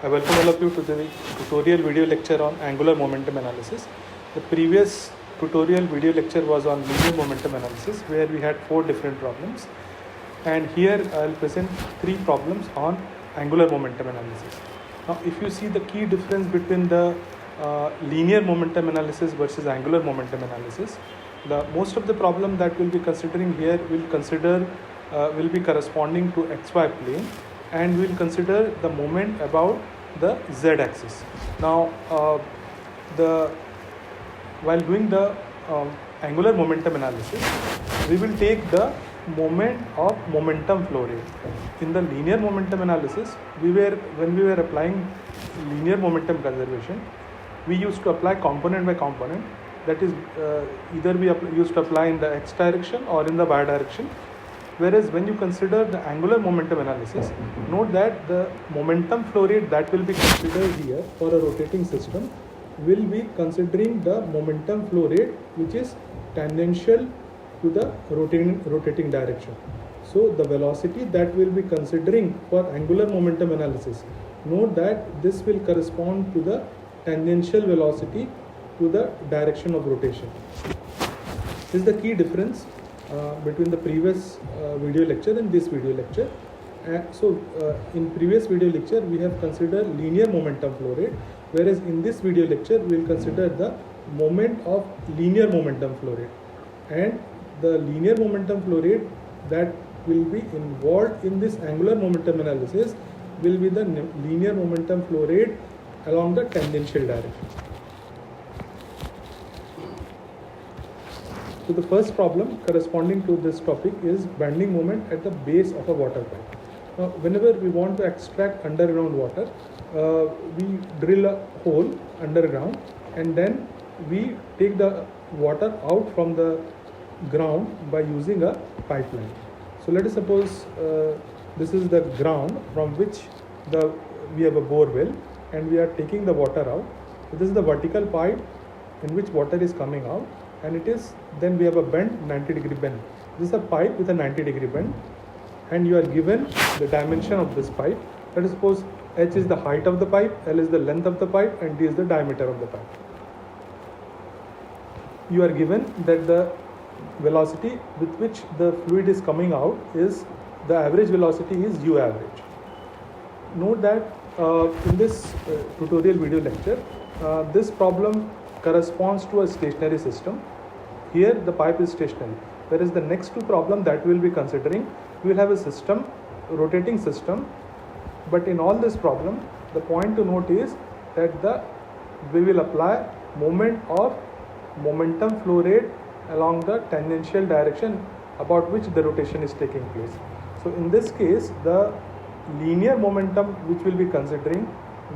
I welcome all of you to the tutorial video lecture on angular momentum analysis. The previous tutorial video lecture was on linear momentum analysis, where we had 4 different problems, and here I will present 3 problems on angular momentum analysis. Now if you see the key difference between the linear momentum analysis versus angular momentum analysis, the most of the problem that we'll be considering here will be corresponding to xy plane, and we'll consider the moment about the z-axis. Now while doing the angular momentum analysis, we will take the moment of momentum flow rate. In the linear momentum analysis, when we were applying linear momentum conservation, we used to apply component by component. That is, either we used to apply in the x direction or in the y direction. Whereas when you consider the angular momentum analysis, note that the momentum flow rate that will be considered here for a rotating system will be considering the momentum flow rate which is tangential to the rotating direction. So the velocity that we'll be considering for angular momentum analysis, note that this will correspond to the tangential velocity to the direction of rotation. This is the key difference between the previous video lecture and this video lecture. In previous video lecture we have considered linear momentum flow rate, whereas in this video lecture we will consider the moment of linear momentum flow rate. And the linear momentum flow rate that will be involved in this angular momentum analysis will be the linear momentum flow rate along the tangential direction. So the first problem corresponding to this topic is bending moment at the base of a water pipe. Now whenever we want to extract underground water, we drill a hole underground and then we take the water out from the ground by using a pipeline. So let us suppose this is the ground from which we have a bore well and we are taking the water out. So this is the vertical pipe in which water is coming out, and then we have a bend, 90-degree bend. This is a pipe with a 90-degree bend, and you are given the dimension of this pipe. Let us suppose h is the height of the pipe, l is the length of the pipe, and d is the diameter of the pipe. You are given that the velocity with which the fluid is coming out is the average velocity is u average. Note that in this tutorial video lecture, this problem corresponds to a stationary system. Here the pipe is stationary, whereas the next two problems that we will be considering, we will have a system, rotating system. But in all this problem, the point to note is that we will apply moment of momentum flow rate along the tangential direction about which the rotation is taking place. So in this case, the linear momentum which we will be considering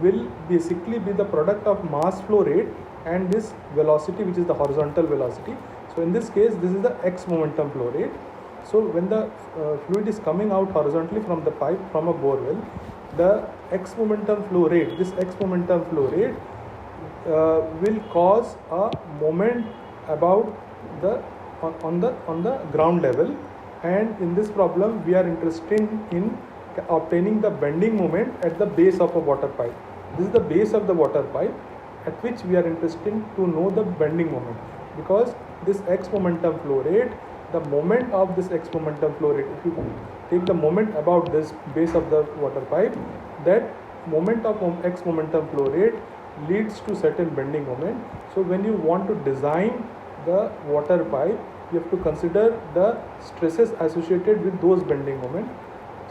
will basically be the product of mass flow rate and this velocity, which is the horizontal velocity. So in this case, this is the x momentum flow rate. So when the fluid is coming out horizontally from the pipe from a bore well, the x momentum flow rate, will cause a moment about on the ground level. And in this problem, we are interested in obtaining the bending moment at the base of a water pipe. This is the base of the water pipe at which we are interested to know the bending moment, because this x momentum flow rate, the moment of this x momentum flow rate, if you take the moment about this base of the water pipe, that moment of x momentum flow rate leads to certain bending moment. So when you want to design the water pipe, you have to consider the stresses associated with those bending moment.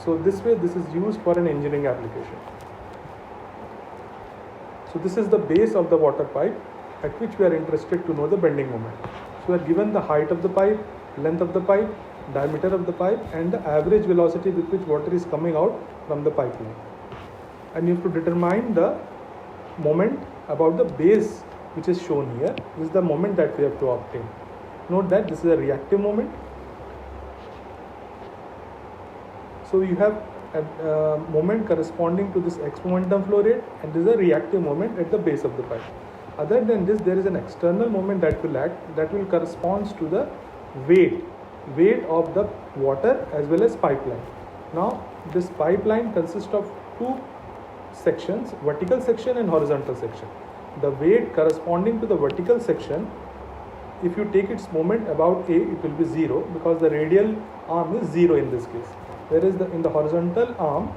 So this way, this is used for an engineering application. So this is the base of the water pipe at which we are interested to know the bending moment. So we are given the height of the pipe, length of the pipe, diameter of the pipe, and the average velocity with which water is coming out from the pipeline. And you have to determine the moment about the base which is shown here. This is the moment that we have to obtain. Note that this is a reactive moment. So you have a moment corresponding to this x momentum flow rate, and this is a reactive moment at the base of the pipe. Other than this, there is an external moment that will act, that will correspond to the weight of the water as well as pipeline. Now this pipeline consists of two sections, vertical section and horizontal section. The weight corresponding to the vertical section, if you take its moment about A, it will be 0 because the radial arm is 0 in this case. Whereas in the horizontal arm,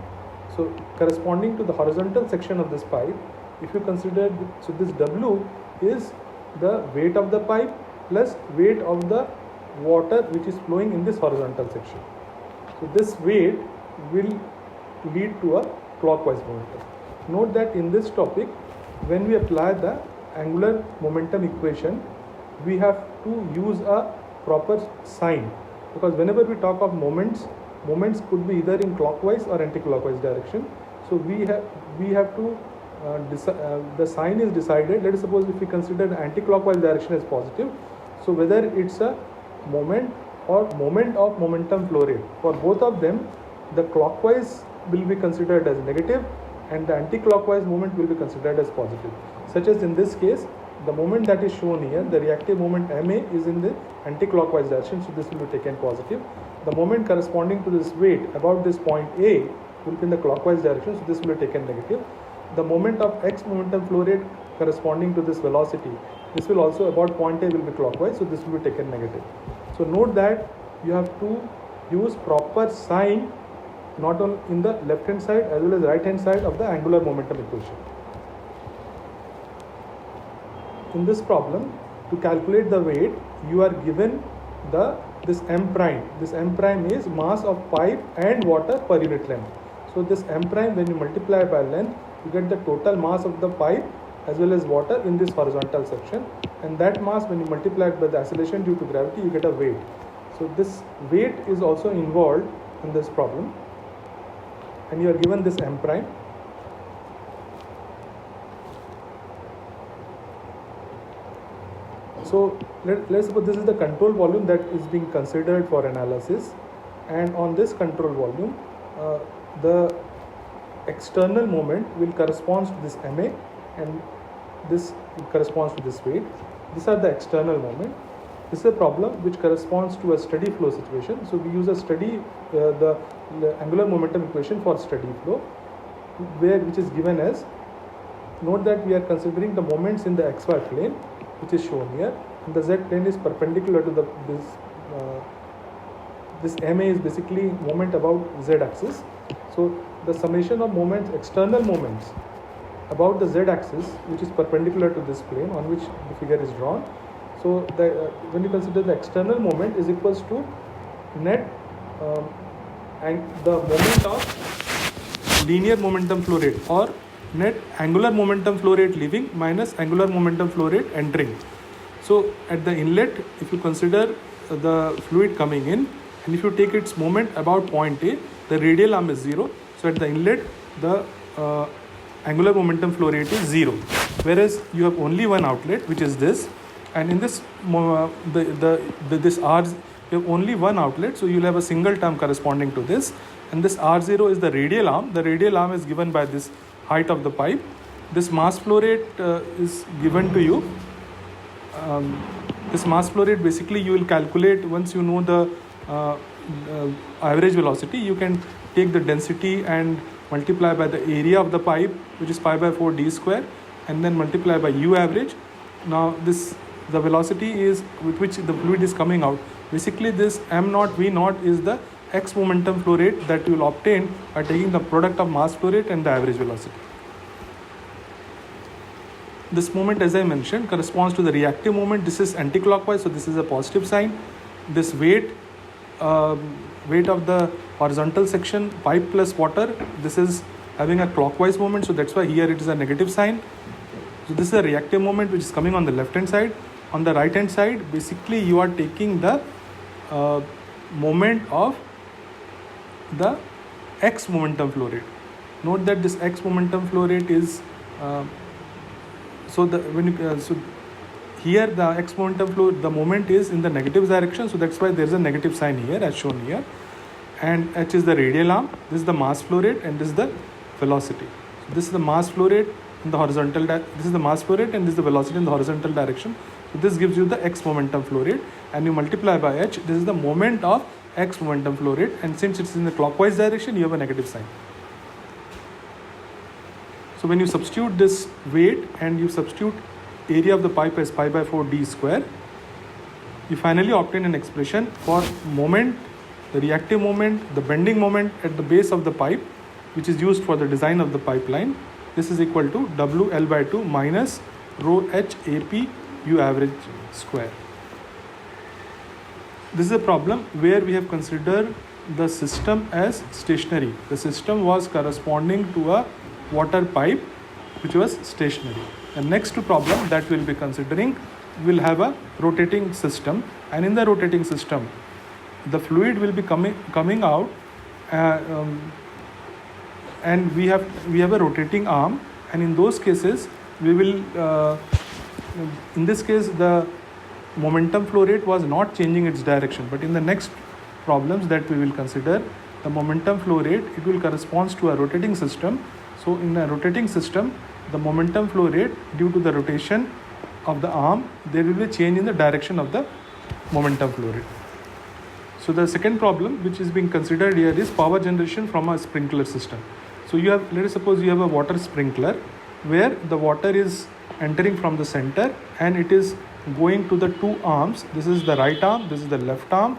so corresponding to the horizontal section of this pipe, if you consider, so this W is the weight of the pipe plus weight of the water which is flowing in this horizontal section. So this weight will lead to a clockwise momentum. Note that in this topic, when we apply the angular momentum equation, we have to use a proper sign, because whenever we talk of moments could be either in clockwise or anti-clockwise direction. So we have to the sign is decided. Let us suppose if we consider the anti-clockwise direction as positive, so whether it's a moment or moment of momentum flow rate, for both of them the clockwise will be considered as negative and the anti-clockwise moment will be considered as positive. Such as in this case, the moment that is shown here, the reactive moment MA is in the anti-clockwise direction, so this will be taken positive. The moment corresponding to this weight about this point A will be in the clockwise direction, so this will be taken negative. The moment of X momentum flow rate corresponding to this velocity, this will also about point A will be clockwise, so this will be taken negative. So note that you have to use proper sign not only in the left hand side as well as right hand side of the angular momentum equation. In this problem, to calculate the weight, you are given this M prime. This M prime is mass of pipe and water per unit length. So this M prime, when you multiply by length, you get the total mass of the pipe as well as water in this horizontal section, and that mass, when you multiply it by the acceleration due to gravity, you get a weight. So this weight is also involved in this problem, and you are given this M prime. So let's suppose this is the control volume that is being considered for analysis, and on this control volume, the external moment will correspond to this MA and this corresponds to this weight. These are the external moment. This is a problem which corresponds to a steady flow situation. So we use a steady, the angular momentum equation for steady flow, which is given as, note that we are considering the moments in the XY plane, which is shown here, and the Z plane is perpendicular to this MA is basically moment about Z axis. So the summation of moments, external moments about the Z axis, which is perpendicular to this plane on which the figure is drawn. So when you consider the external moment is equals to net and the moment of linear momentum flow rate, or net angular momentum flow rate leaving minus angular momentum flow rate entering. So at the inlet, if you consider the fluid coming in, and if you take its moment about point A, the radial arm is 0. So at the inlet, the angular momentum flow rate is 0. Whereas you have only one outlet, which is this, and in this this R, you have only one outlet, so you'll have a single term corresponding to this, and this R0 is the radial arm. The radial arm is given by this height of the pipe. This mass flow rate is given to you. This mass flow rate, basically you will calculate once you know the average velocity. You can take the density and multiply by the area of the pipe, which is pi by 4 d square, and then multiply by U average. Now the velocity is with which the fluid is coming out. Basically this m naught v naught is the x momentum flow rate that you will obtain by taking the product of mass flow rate and the average velocity. This moment, as I mentioned, corresponds to the reactive moment. This is anti-clockwise, so this is a positive sign. This weight of the horizontal section, pipe plus water, this is having a clockwise moment, so that's why here it is a negative sign. So this is a reactive moment which is coming on the left hand side. On the right hand side, basically you are taking the moment of the x momentum flow rate. Note that this x momentum flow rate is so here the x momentum flow, the moment is in the negative direction, so that's why there is a negative sign here as shown here, and h is the radial arm, this is the mass flow rate, and this is the velocity. So this is the mass flow rate in the horizontal this is the mass flow rate, and this is the velocity in the horizontal direction. So this gives you the x momentum flow rate, and you multiply by h, this is the moment of x momentum flow rate, and since it's in the clockwise direction, you have a negative sign. So when you substitute this weight and you substitute area of the pipe as pi by 4 d square, you finally obtain an expression for moment, the reactive moment, the bending moment at the base of the pipe, which is used for the design of the pipeline. This is equal to WL by 2 minus rho H AP U average square. This is a problem where we have considered the system as stationary. The system was corresponding to a water pipe which was stationary. The next problem that we will be considering will have a rotating system, and in the rotating system the fluid will be coming out and we have a rotating arm, and in those cases we will in this case the momentum flow rate was not changing its direction, but in the next problems that we will consider, the momentum flow rate, it will corresponds to a rotating system. So in a rotating system, the momentum flow rate, due to the rotation of the arm, there will be a change in the direction of the momentum flow rate. So the second problem which is being considered here is power generation from a sprinkler system. So you have, let us suppose you have a water sprinkler where the water is entering from the center and it is going to the two arms. This is the right arm, this is the left arm.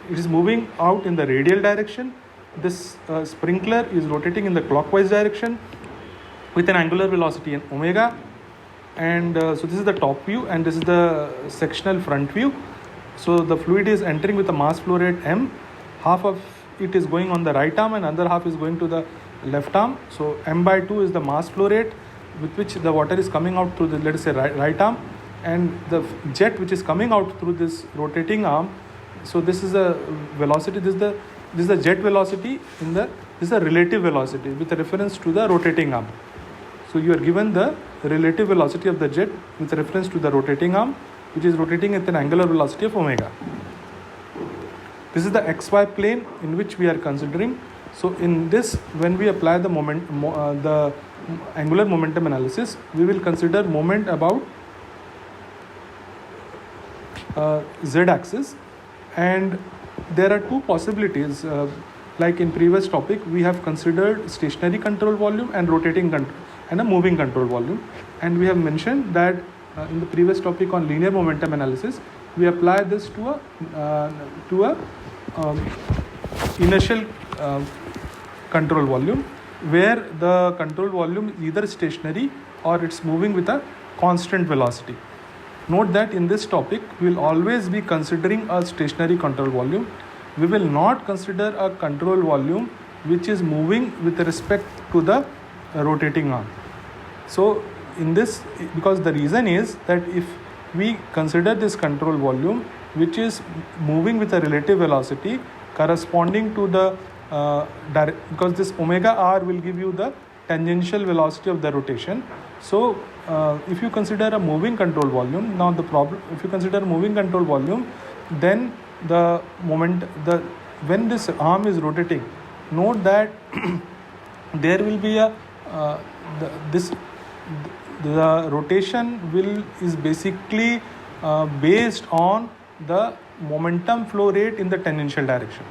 It is moving out in the radial direction. This sprinkler is rotating in the clockwise direction with an angular velocity in omega. And so this is the top view and this is the sectional front view. So the fluid is entering with a mass flow rate m. Half of it is going on the right arm and another half is going to the left arm. So m by 2 is the mass flow rate with which the water is coming out through the, let us say, right arm, and the jet which is coming out through this rotating arm. So this is a velocity, this is the jet velocity this is a relative velocity with reference to the rotating arm. So you are given the relative velocity of the jet with reference to the rotating arm, which is rotating at an angular velocity of omega. This is the xy plane in which we are considering. So in this, when we apply the the angular momentum analysis, we will consider moment about z-axis, and there are two possibilities. Like in previous topic, we have considered stationary control volume and rotating and a moving control volume, and we have mentioned that in the previous topic on linear momentum analysis, we apply this to a inertial control volume, where the control volume is either stationary or it's moving with a constant velocity. Note that in this topic we will always be considering a stationary control volume. We will not consider a control volume which is moving with respect to the rotating arm. So in this, because the reason is that if we consider this control volume which is moving with a relative velocity corresponding to the because this omega r will give you the tangential velocity of the rotation. So if you consider a moving control volume, now the problem, if you consider a moving control volume, then the moment, when this arm is rotating, note that there will be a the rotation is basically based on the momentum flow rate in the tangential direction.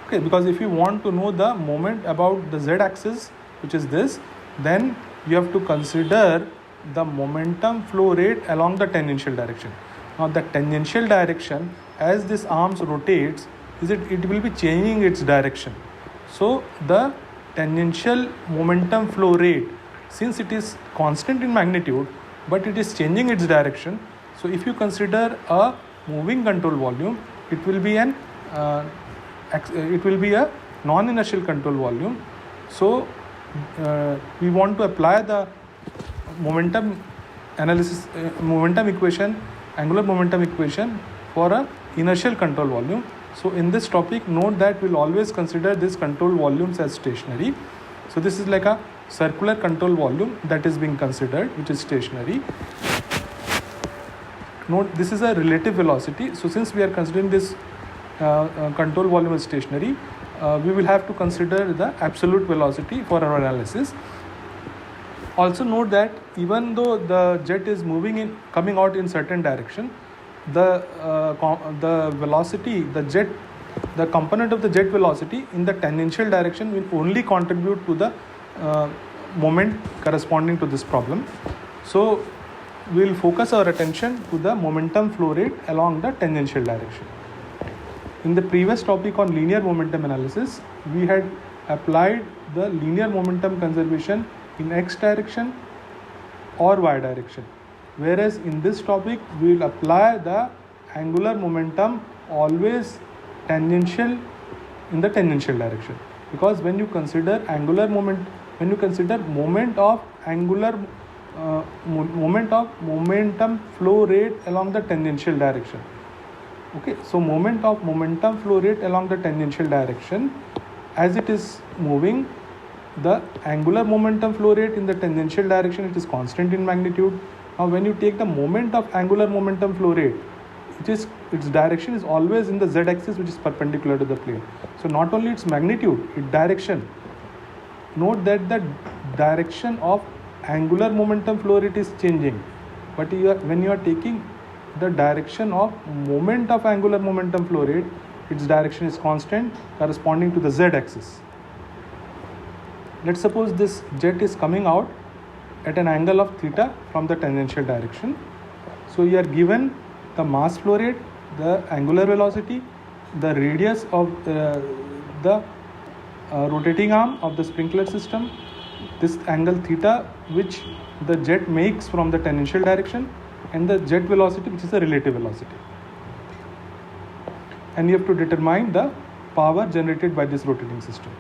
Okay, because if you want to know the moment about the z-axis, which is this, then you have to consider the momentum flow rate along the tangential direction. Now the tangential direction, as this arms rotates, it will be changing its direction. So the tangential momentum flow rate, since it is constant in magnitude but it is changing its direction, so if you consider a moving control volume, it will be a non-inertial control volume. So we want to apply the momentum analysis, momentum equation, angular momentum equation for a inertial control volume. So in this topic, note that we'll always consider these control volumes as stationary. So this is like a circular control volume that is being considered, which is stationary. Note this is a relative velocity. So since we are considering this control volume as stationary, we will have to consider the absolute velocity for our analysis. Also note that even though the jet is coming out in certain direction, the velocity, the component of the jet velocity in the tangential direction will only contribute to the moment corresponding to this problem. So we'll focus our attention to the momentum flow rate along the tangential direction. In the previous topic on linear momentum analysis, we had applied the linear momentum conservation in x direction or y direction, whereas in this topic we will apply the angular momentum always tangential in the tangential direction, because when you consider moment of momentum flow rate along the tangential direction. Okay, so moment of momentum flow rate along the tangential direction, as it is moving, the angular momentum flow rate in the tangential direction, it is constant in magnitude. Now when you take the moment of angular momentum flow rate, its direction is always in the z-axis, which is perpendicular to the plane. So not only its magnitude, its direction. Note that the direction of angular momentum flow rate is changing, but when you are taking the direction of moment of angular momentum flow rate, its direction is constant corresponding to the z-axis. Let's suppose this jet is coming out at an angle of theta from the tangential direction. So you are given the mass flow rate, the angular velocity, the radius of the rotating arm of the sprinkler system, this angle theta which the jet makes from the tangential direction, and the jet velocity, which is the relative velocity. And you have to determine the power generated by this rotating system.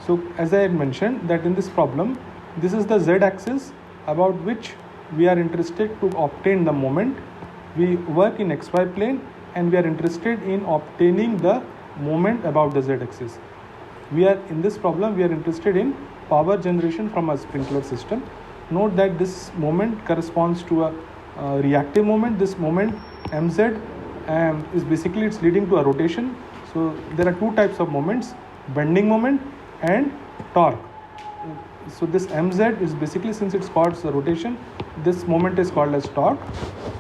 So as I had mentioned that in this problem, this is the z-axis about which we are interested to obtain the moment. We work in xy plane and we are interested in obtaining the moment about the z-axis. In this problem, we are interested in power generation from a sprinkler system. Note that this moment corresponds to a reactive moment. This moment mz is basically, it's leading to a rotation. So there are two types of moments, bending moment and torque. So this mz is basically, since it's called the rotation, this moment is called as torque.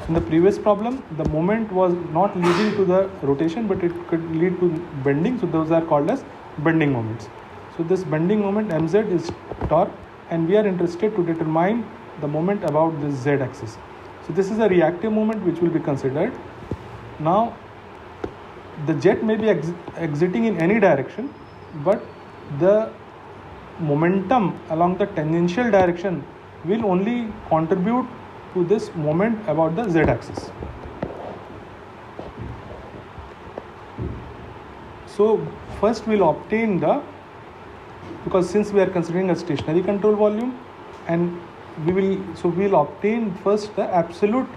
In the previous problem, the moment was not leading to the rotation, but it could lead to bending. So those are called as bending moments. So this bending moment mz is torque, and we are interested to determine the moment about this z-axis. So this is a reactive moment which will be considered. Now the jet may be exiting in any direction, but the momentum along the tangential direction will only contribute to this moment about the z-axis. So first we'll obtain because since we are considering a stationary control volume, and we'll obtain first the absolute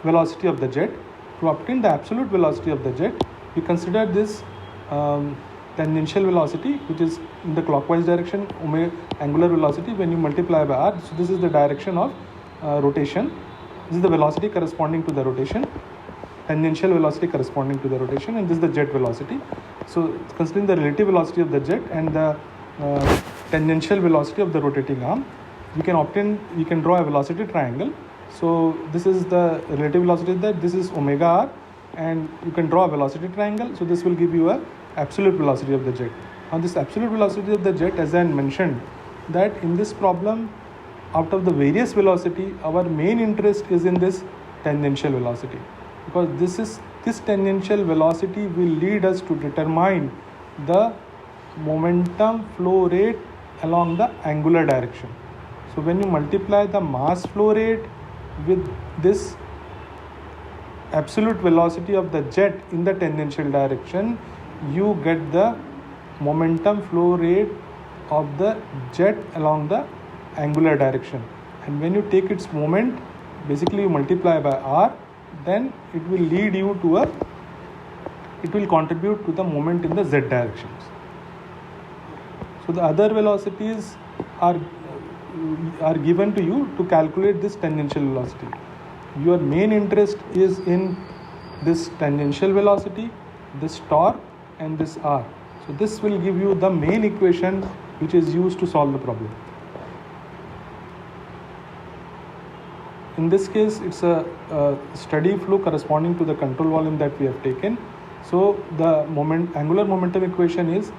velocity of the jet. To obtain the absolute velocity of the jet, we consider this tangential velocity, which is in the clockwise direction, angular velocity when you multiply by r. So this is the direction of rotation. This is the velocity corresponding to the rotation, tangential velocity corresponding to the rotation, and this is the jet velocity. So considering the relative velocity of the jet and the tangential velocity of the rotating arm, we can draw a velocity triangle. So this is the relative velocity of that, this is omega r, and you can draw a velocity triangle. So this will give you a absolute velocity of the jet. Now this absolute velocity of the jet, as I mentioned, that in this problem, out of the various velocity, our main interest is in this tangential velocity, because this tangential velocity will lead us to determine the momentum flow rate along the angular direction. So when you multiply the mass flow rate with this absolute velocity of the jet in the tangential direction, you get the momentum flow rate of the jet along the angular direction. And when you take its moment, basically you multiply by r, then it will contribute to the moment in the z directions. So the other velocities are given to you to calculate this tangential velocity. Your main interest is in this tangential velocity, this torque, and this r. So this will give you the main equation which is used to solve the problem. In this case, it's a steady flow corresponding to the control volume that we have taken. So the angular momentum equation is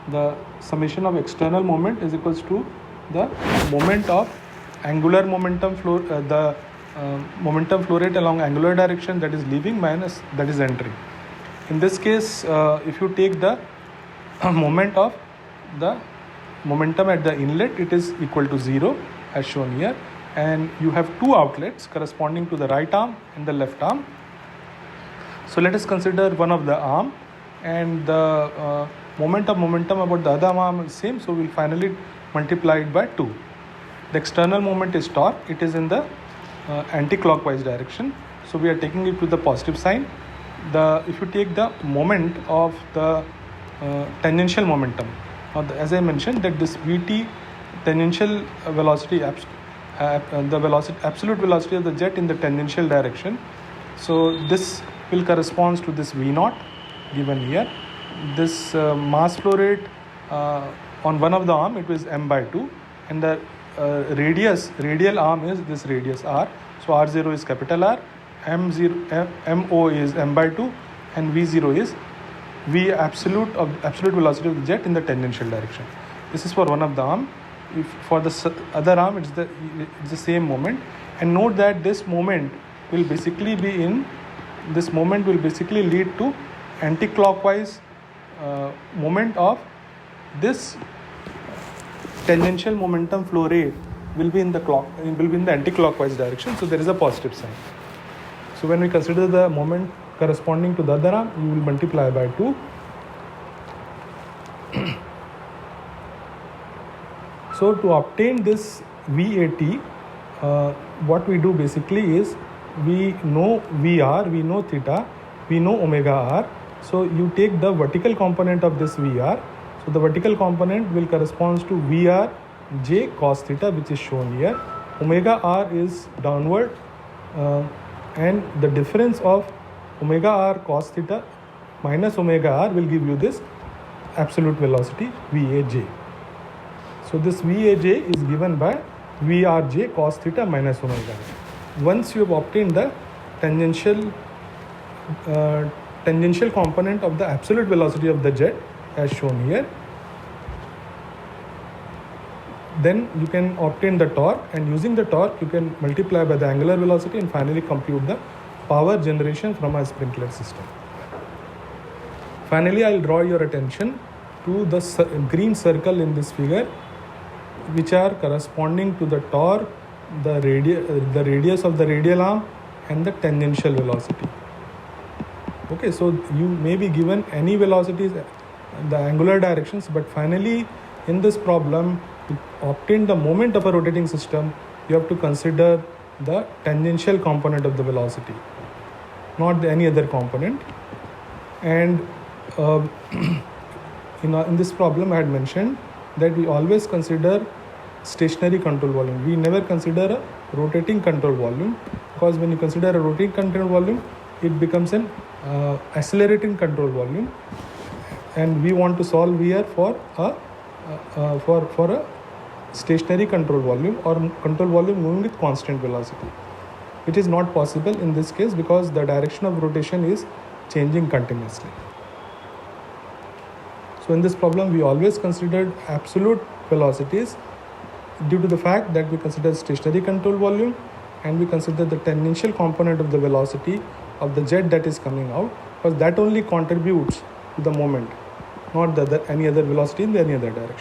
the summation of external moment is equals to the moment of angular momentum flow, the momentum flow rate along angular direction that is leaving minus that is entering. In this case, if you take the moment of the momentum at the inlet, it is equal to 0 as shown here, and you have two outlets corresponding to the right arm and the left arm. So let us consider one of the arm, and the moment of momentum about the other arm is same, so we'll finally multiply it by 2. The external moment is torque, it is in the anti-clockwise direction, so we are taking it to the positive sign. If you take the moment of the tangential momentum, as I mentioned that this Vt tangential velocity, absolute velocity of the jet in the tangential direction, so this will correspond to this V0 given here. This mass flow rate on one of the arm, it was m by 2, and the radial arm is this radius r, so r0 is capital R, mo is m by 2, and v0 is v absolute velocity of the jet in the tangential direction. This is for one of the arm. If for the other arm, it's the same moment, and note that this moment will basically lead to anti-clockwise moment of this tangential momentum flow rate will be in the anti-clockwise direction, so there is a positive sign. So when we consider the moment corresponding to the other arm, you will multiply by 2. So to obtain this VAT, what we do basically is we know VR, we know theta, we know omega r. So you take the vertical component of this VR. So the vertical component will correspond to VR j cos theta, which is shown here. Omega r is downward, and the difference of omega r cos theta minus omega r will give you this absolute velocity Vaj. So this Vaj is given by Vrj cos theta minus omega r. Once you have obtained the tangential component of the absolute velocity of the jet as shown here, then you can obtain the torque, and using the torque you can multiply by the angular velocity and finally compute the power generation from a sprinkler system. Finally, I will draw your attention to the green circle in this figure, which are corresponding to the torque, the radius of the radial arm, and the tangential velocity. Okay, so you may be given any velocities, the angular directions, but finally in this problem, to obtain the moment of a rotating system, you have to consider the tangential component of the velocity, not any other component. And in this problem I had mentioned that we always consider stationary control volume. We never consider a rotating control volume, because when you consider a rotating control volume, it becomes an accelerating control volume, and we want to solve here for a stationary control volume or control volume moving with constant velocity, which is not possible in this case because the direction of rotation is changing continuously. So in this problem, we always considered absolute velocities due to the fact that we consider stationary control volume and we consider the tangential component of the velocity of the jet that is coming out, because that only contributes to the moment, not any other velocity in any other direction.